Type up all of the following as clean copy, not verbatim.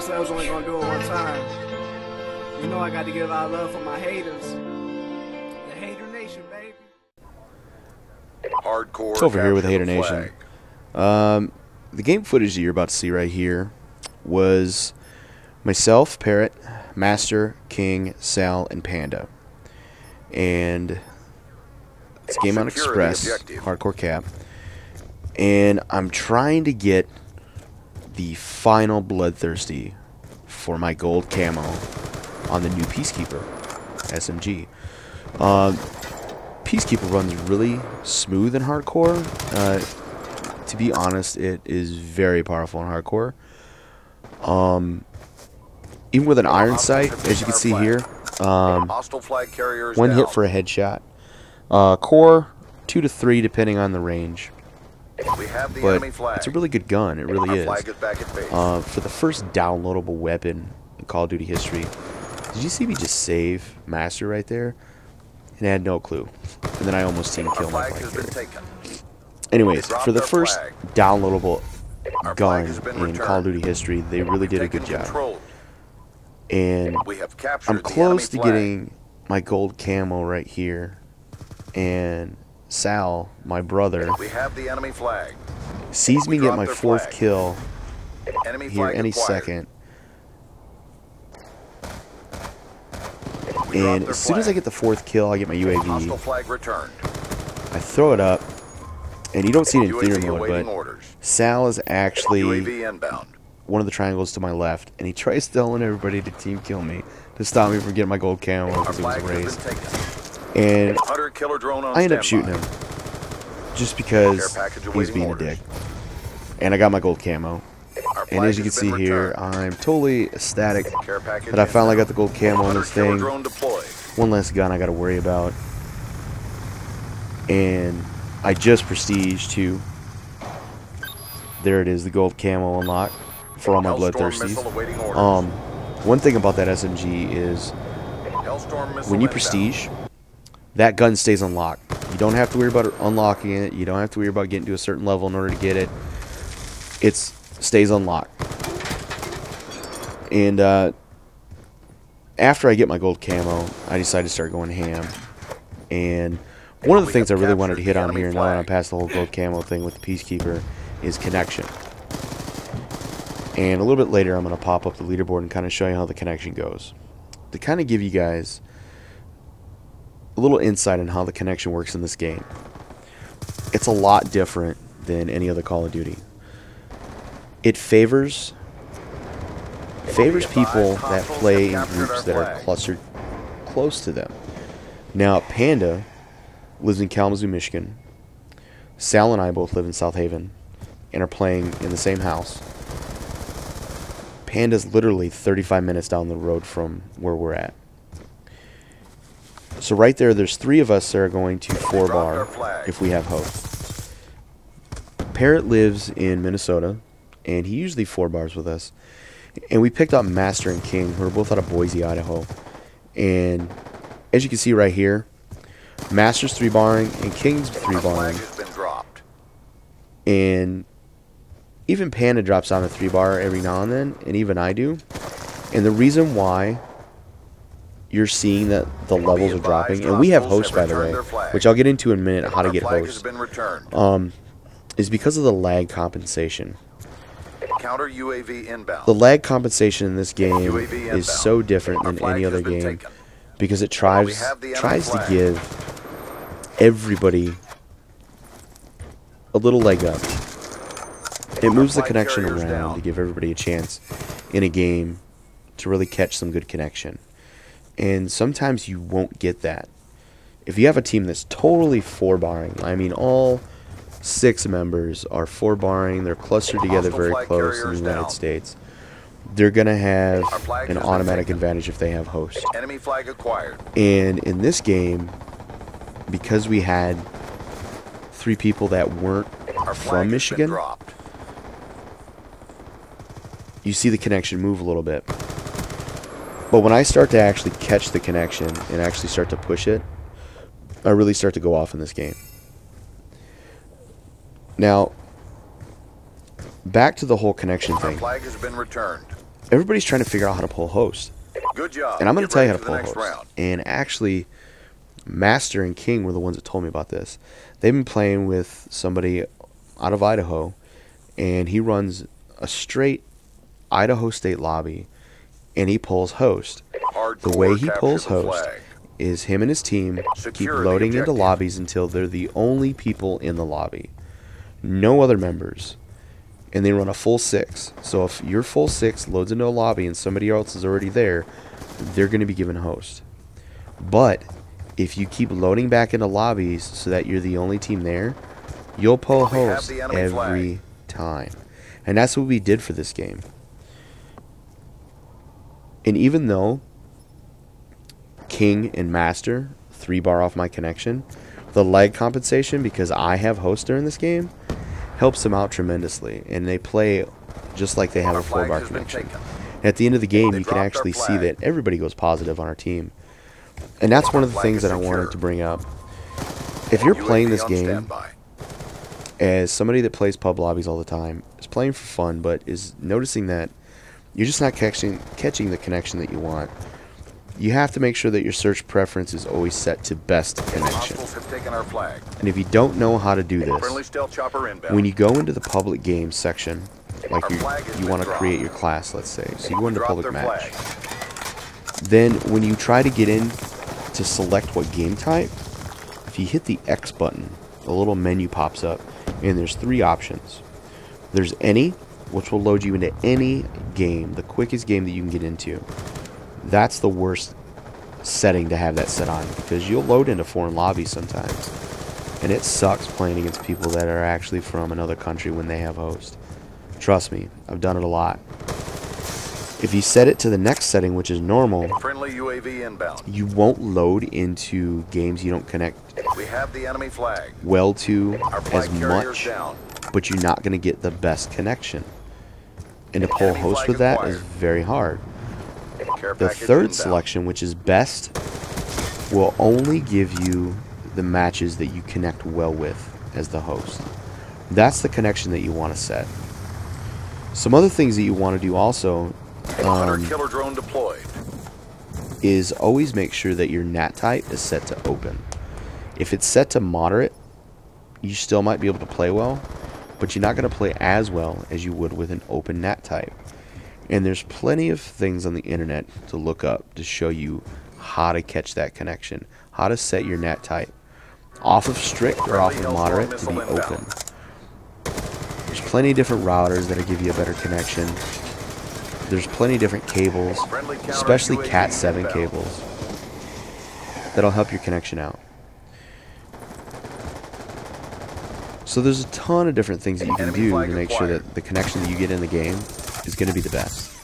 said I was only gonna do it one time. You know I got to give out love for my haters. The Hater Nation, baby. Hardcore. It's over here with Hater Nation. The game footage that you're about to see right here was myself, Parrot, Master, King, Sal, and Panda. And it's Game on Express, Hardcore Cap. And I'm trying to get the final Bloodthirsty for my gold camo on the new Peacekeeper SMG. Peacekeeper runs really smooth in Hardcore. To be honest, it is very powerful in Hardcore. Even with an iron sight, as you can see here, one hit for a headshot. Core 2 to 3 depending on the range. But it's a really good gun, it really is. For the first downloadable weapon in Call of Duty history, did you see me just save Master right there? And I had no clue. And then I almost team killed my flag carrier. Anyways, for the first downloadable gun in Call of Duty history, they really did a good job. And I'm close to getting my gold camo right here. And Sal, my brother, sees me get my 4th kill here any second. And as soon as I get the 4th kill, I get my UAV. I throw it up. And you don't see it in theater mode, but Sal is actually one of the triangles to my left. And he tries telling everybody to team kill me to stop me from getting my gold camo because it was a race. And I end up shooting him just because he's being a dick. And I got my gold camo. And as you can see here, I'm totally ecstatic that I finally got the gold camo on this thing. One less gun I got to worry about. And I just prestige too. There it is, the gold camo unlocked for all my bloodthirsties. One thing about that SMG is when you prestige, that gun stays unlocked. You don't have to worry about unlocking it. You don't have to worry about getting to a certain level in order to get it. It stays unlocked. And after I get my gold camo, I decide to start going ham. And one of the things I really wanted to hit on here, now that I'm past the whole gold camo thing with the Peacekeeper, is connection. And a little bit later, I'm going to pop up the leaderboard and kind of show you how the connection goes. To kind of give you guys a little insight on how the connection works in this game. It's a lot different than any other Call of Duty. It favors people that play in groups that are clustered close to them. Now, Panda lives in Kalamazoo, Michigan. Sal and I both live in South Haven and are playing in the same house. Panda's literally 35 minutes down the road from where we're at. So right there's 3 of us that are going to 4-bar if we have hosts. Parrot lives in Minnesota, and he usually 4-bars with us. And we picked up Master and King, who are both out of Boise, Idaho. And as you can see right here, Master's 3-barring and King's 3-barring. And even Panda drops on a 3-bar every now and then, and even I do. And the reason why you're seeing that the levels are dropping, and we have hosts, by the way, which I'll get into in a minute, how to get hosts, is because of the lag compensation. Counter UAV inbound. The lag compensation in this game is so different than any other game because it tries to give everybody a little leg up. It moves the connection around to give everybody a chance in a game to really catch some good connection. And sometimes you won't get that. If you have a team that's totally 4-barring, I mean all 6 members are 4-barring, they're clustered together very close in the United States, they're going to have an automatic advantage if they have hosts. Enemy flag acquired. And in this game, because we had 3 people that weren't from Michigan, you see the connection move a little bit. But when I start to actually catch the connection and actually start to push it, I really start to go off in this game. Now, back to the whole connection thing. Flag has been returned. everybody's trying to figure out how to pull host. Good job. And I'm going to tell you how to pull host. And actually, Master and King were the ones that told me about this. They've been playing with somebody out of Idaho, and he runs a straight Idaho State lobby, and he pulls host. The way he pulls host is him and his team keep loading into lobbies until they're the only people in the lobby. No other members. And they run a full 6. So if your full 6 loads into a lobby and somebody else is already there, they're going to be given host. But if you keep loading back into lobbies so that you're the only team there, you'll pull host every time. And that's what we did for this game. And even though King and Master 3-bar off my connection, the lag compensation, because I have host during this game, helps them out tremendously. And they play just like they have a 4-bar connection. And at the end of the game, you can actually see that everybody goes positive on our team. And that's one of the things that I wanted to bring up. If you're playing this game as somebody that plays pub lobbies all the time, is playing for fun, but is noticing that you're just not catching the connection that you want, you have to make sure that your search preference is always set to best connection. And if you don't know how to do this, when you go into the public games section, like you want to create your class, let's say, so you go into public match, then when you try to get in to select what game type, if you hit the X button, a little menu pops up, and there's 3 options. There's any, which will load you into any game, the quickest game that you can get into. That's the worst setting to have that set on, because you'll load into foreign lobbies sometimes, and it sucks playing against people that are actually from another country when they have host. Trust me, I've done it a lot. If you set it to the next setting, which is normal, friendly UAV inbound, you won't load into games you don't connect we have the enemy flag well to as much, but you're not going to get the best connection. And to pull host with that is very hard. The third selection, which is best, will only give you the matches that you connect well with as the host. That's the connection that you want to set. Some other things that you want to do also killer drone deployed. Is always make sure that your Nat Type is set to open. If it's set to moderate, you still might be able to play well, but you're not going to play as well as you would with an open Nat Type. And there's plenty of things on the internet to look up to show you how to catch that connection, how to set your Nat Type off of strict or off of moderate to be open. There's plenty of different routers that'll give you a better connection. There's plenty of different cables, especially Cat7 cables, that'll help your connection out. So there's a ton of different things that you can do to make sure that the connection that you get in the game is going to be the best,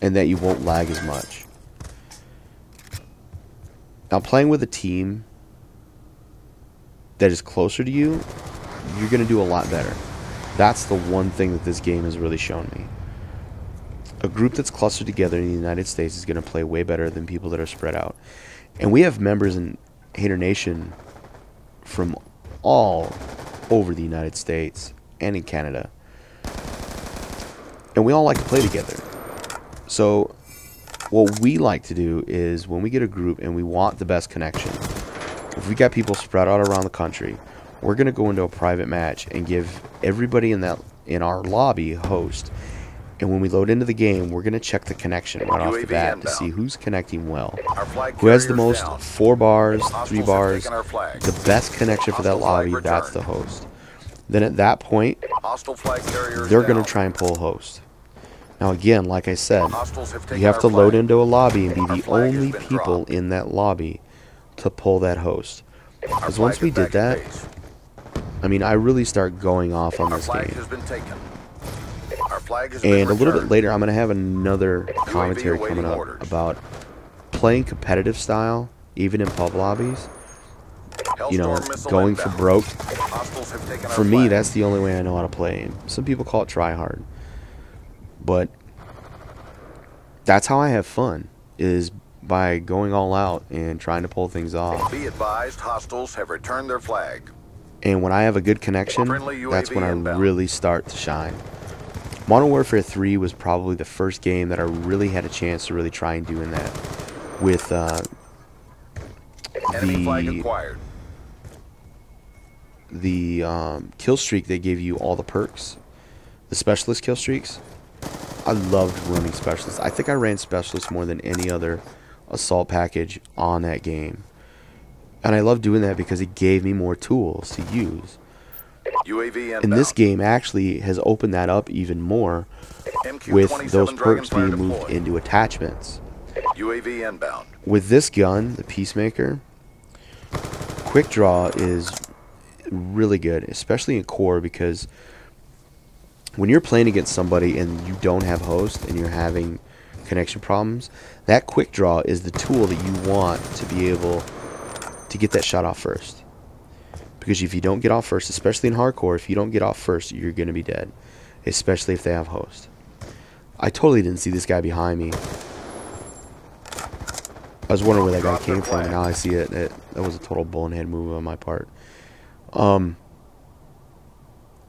and that you won't lag as much. Now, playing with a team that is closer to you, you're going to do a lot better. That's the one thing that this game has really shown me. A group that's clustered together in the United States is going to play way better than people that are spread out. And we have members in Hater Nation from all over the United States and in Canada. And we all like to play together. So what we like to do is when we get a group and we want the best connection, if we got people spread out around the country, we're going to go into a private match and give everybody in our lobby a host. And when we load into the game, we're going to check the connection right off the bat to see who's connecting well. Who has the most 4 bars, 3 bars, the best connection for that lobby, that's the host. Then at that point, they're going to try and pull host. Now again, like I said, you have to load into a lobby and be the only people in that lobby to pull that host. Because once we did that, I mean, I really start going off on this game. And a little bit later, I'm going to have another commentary coming up about playing competitive style, even in pub lobbies. You know, going for broke. For me, that's the only way I know how to play. Some people call it try hard. But that's how I have fun, is by going all out and trying to pull things off. Be advised, hostiles have returned their flag. And when I have a good connection, that's when I really start to shine. Modern Warfare 3 was probably the first game that I really had a chance to really try and doing that with the kill streak. They gave you all the perks, the specialist kill streaks. I loved running specialists. I think I ran specialists more than any other assault package on that game, and I love doing that because it gave me more tools to use. And this game actually has opened that up even more with those perks being moved into attachments. UAV inbound. With this gun, the Peacemaker, quick draw is really good, especially in core, because when you're playing against somebody and you don't have host and you're having connection problems, that quick draw is the tool that you want to be able to get that shot off first. Because if you don't get off first, especially in hardcore, if you don't get off first, you're going to be dead. Especially if they have host. I totally didn't see this guy behind me. I was wondering where that guy came from, and now I see it. That was a total bullhead move on my part.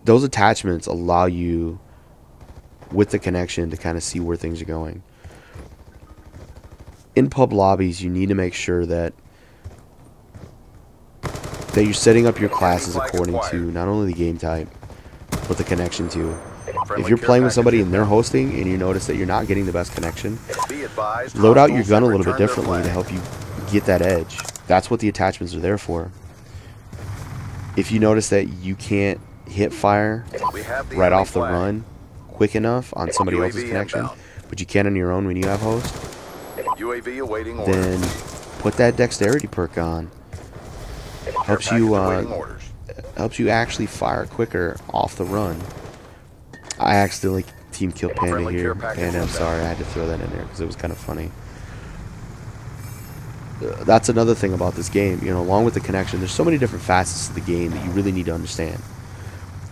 Those attachments allow you, with the connection, to kind of see where things are going. In pub lobbies, you need to make sure that you're setting up your classes according to not only the game type, but the connection too. If you're playing with somebody and they're hosting and you notice that you're not getting the best connection, load out your gun a little bit differently to help you get that edge. That's what the attachments are there for. If you notice that you can't hit fire right off the run quick enough on somebody else's connection, but you can on your own when you have host, then put that dexterity perk on. Helps you actually fire quicker off the run. I accidentally team killed Panda here, and I'm sorry I had to throw that in there because it was kind of funny. That's another thing about this game, you know, along with the connection, there's so many different facets of the game that you really need to understand.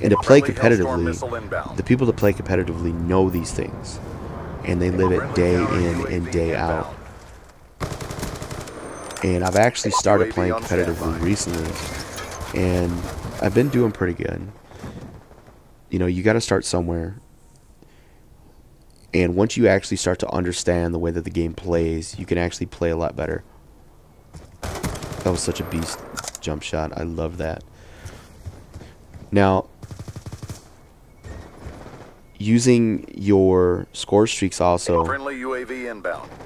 And to play competitively, the people that play competitively know these things, and they live it day in and day out. And I've actually started playing competitively recently, and I've been doing pretty good. You know, you got to start somewhere. And once you actually start to understand the way that the game plays, you can actually play a lot better. That was such a beast jump shot. I love that. Now, using your score streaks also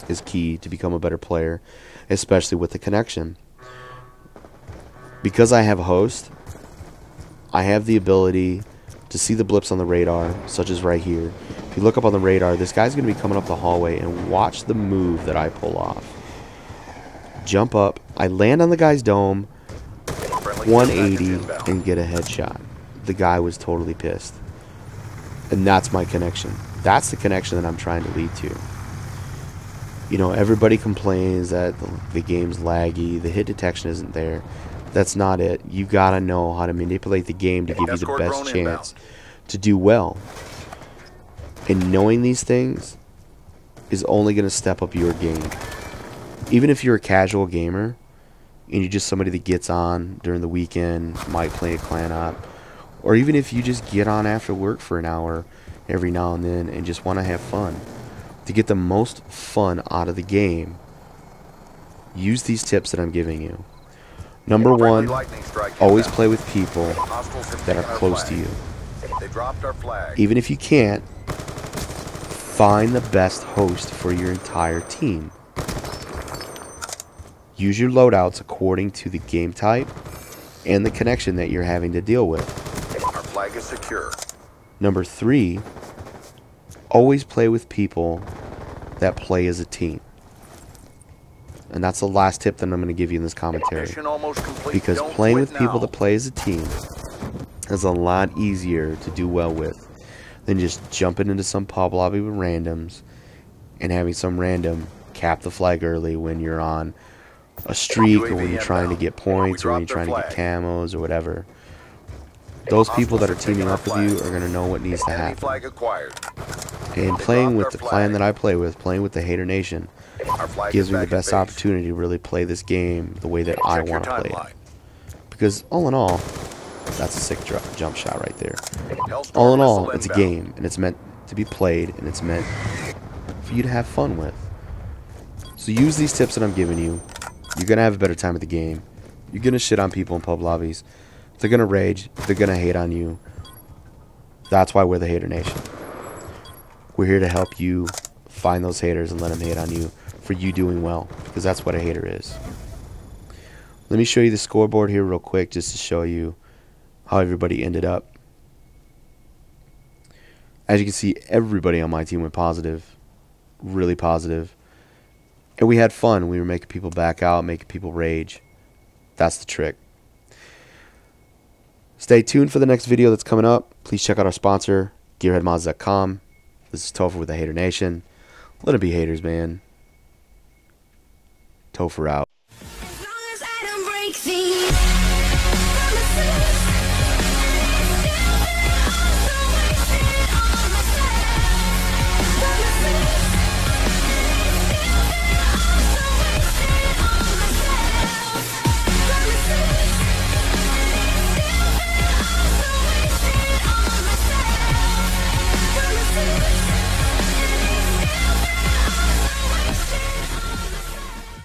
is key to become a better player, especially with the connection. Because I have a host, I have the ability to see the blips on the radar, such as right here. If you look up on the radar, this guy's going to be coming up the hallway, and watch the move that I pull off. Jump up, I land on the guy's dome, 180, and get a headshot. The guy was totally pissed. And that's my connection. That's the connection that I'm trying to lead to. You know, everybody complains that the game's laggy, the hit detection isn't there. That's not it. You gotta know how to manipulate the game to give you the best chance to do well. And knowing these things is only gonna step up your game. Even if you're a casual gamer and you're just somebody that gets on during the weekend, might play a clan op, or even if you just get on after work for an hour every now and then and just want to have fun, to get the most fun out of the game, use these tips that I'm giving you. Number one, always play with people that are close to you. Even if you can't, find the best host for your entire team. Use your loadouts according to the game type and the connection that you're having to deal with. Our flag is secure. Number 3, always play with people that play as a team. And that's the last tip that I'm going to give you in this commentary. Because playing with people that play as a team is a lot easier to do well with than just jumping into some pub lobby with randoms and having some random cap the flag early when you're on a streak, or when you're trying to get points, or when you're trying to get camos or whatever. Those people that are teaming up with you are going to know what needs to happen. And playing with the clan that I play with, playing with the Hater Nation, gives me the best opportunity to really play this game the way that I want to play it. Because all in all, that's a sick jump shot right there. All in all, it's a game, and it's meant to be played, and it's meant for you to have fun with. So use these tips that I'm giving you. You're going to have a better time at the game. You're going to shit on people in pub lobbies. They're going to rage. They're going to hate on you. That's why we're the Hater Nation. We're here to help you find those haters and let them hate on you for you doing well, because that's what a hater is. Let me show you the scoreboard here real quick just to show you how everybody ended up. As you can see, everybody on my team went positive. Really positive. And we had fun. We were making people back out, making people rage. That's the trick. Stay tuned for the next video that's coming up. Please check out our sponsor, GearheadMods.com. This is Topher with the Hater Nation. Let them be haters, man. Topher out.